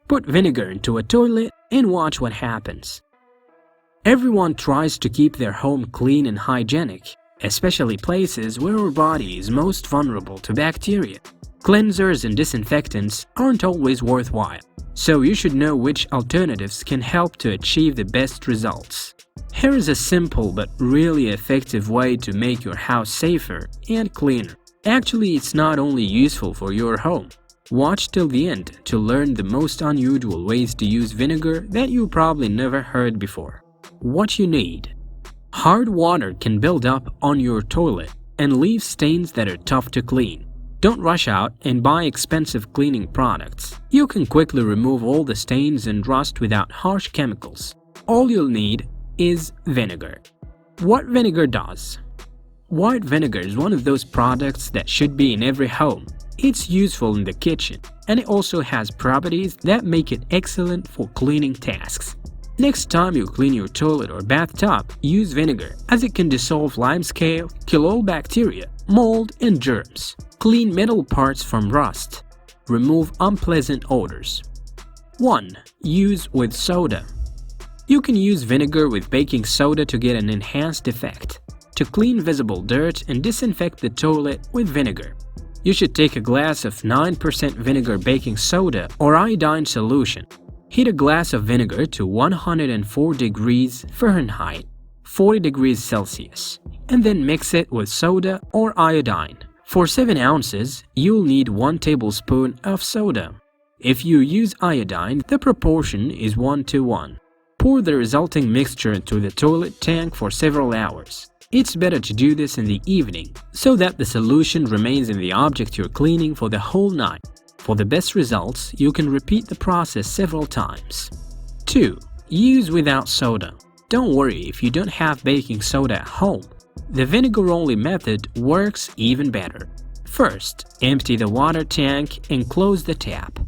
Put vinegar into a toilet and watch what happens. Everyone tries to keep their home clean and hygienic, especially places where our body is most vulnerable to bacteria. Cleansers and disinfectants aren't always worthwhile, so you should know which alternatives can help to achieve the best results. Here is a simple but really effective way to make your house safer and cleaner. Actually, it's not only useful for your home. Watch till the end to learn the most unusual ways to use vinegar that you probably never heard before. What you need: hard water can build up on your toilet and leave stains that are tough to clean. Don't rush out and buy expensive cleaning products. You can quickly remove all the stains and rust without harsh chemicals. All you'll need is vinegar. What vinegar does? White vinegar is one of those products that should be in every home. It's useful in the kitchen, and it also has properties that make it excellent for cleaning tasks. Next time you clean your toilet or bathtub, use vinegar, as it can dissolve limescale, kill all bacteria, mold, and germs. Clean metal parts from rust. Remove unpleasant odors. 1. Use with soda. You can use vinegar with baking soda to get an enhanced effect. To clean visible dirt and disinfect the toilet with vinegar, you should take a glass of 9% vinegar baking soda or iodine solution. Heat a glass of vinegar to 104 degrees Fahrenheit, 40 degrees Celsius, and then mix it with soda or iodine. For 7 ounces, you'll need 1 tablespoon of soda. If you use iodine, the proportion is 1:1. Pour the resulting mixture into the toilet tank for several hours. It's better to do this in the evening, so that the solution remains in the object you're cleaning for the whole night. For the best results, you can repeat the process several times. 2. Use without soda. Don't worry if you don't have baking soda at home. The vinegar-only method works even better. First, empty the water tank and close the tap.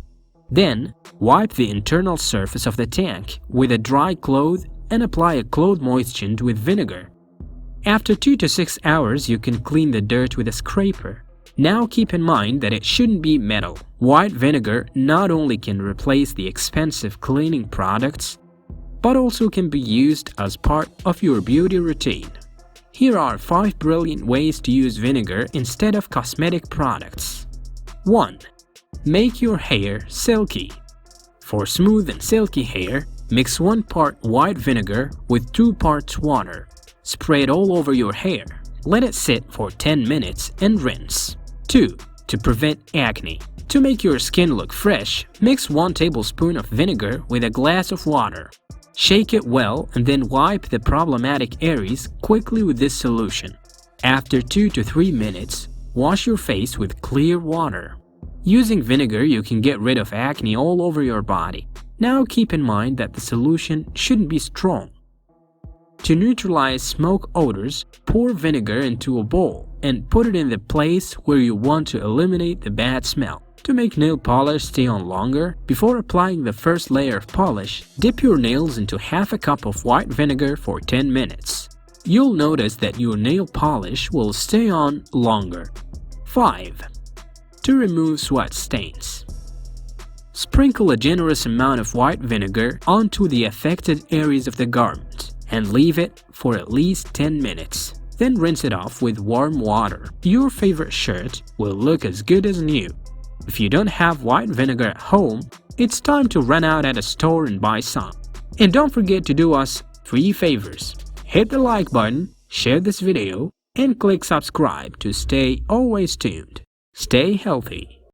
Then, wipe the internal surface of the tank with a dry cloth and apply a cloth moistened with vinegar. After 2 to 6 hours, you can clean the dirt with a scraper. Now keep in mind that it shouldn't be metal. White vinegar not only can replace the expensive cleaning products, but also can be used as part of your beauty routine. Here are 5 brilliant ways to use vinegar instead of cosmetic products. 1. Make your hair silky. For smooth and silky hair, mix 1 part white vinegar with 2 parts water. Spray it all over your hair. Let it sit for 10 minutes and rinse. 2. To prevent acne. To make your skin look fresh, mix 1 tablespoon of vinegar with a glass of water. Shake it well and then wipe the problematic areas quickly with this solution. After 2 to 3 minutes, wash your face with clear water. Using vinegar, you can get rid of acne all over your body. Now keep in mind that the solution shouldn't be strong. To neutralize smoke odors, pour vinegar into a bowl and put it in the place where you want to eliminate the bad smell. To make nail polish stay on longer, before applying the first layer of polish, dip your nails into half a cup of white vinegar for 10 minutes. You'll notice that your nail polish will stay on longer. 5. To remove sweat stains. Sprinkle a generous amount of white vinegar onto the affected areas of the garment and leave it for at least 10 minutes. Then rinse it off with warm water. Your favorite shirt will look as good as new. If you don't have white vinegar at home, it's time to run out at a store and buy some. And don't forget to do us 3 favors. Hit the like button, share this video, and click subscribe to stay always tuned. Stay healthy.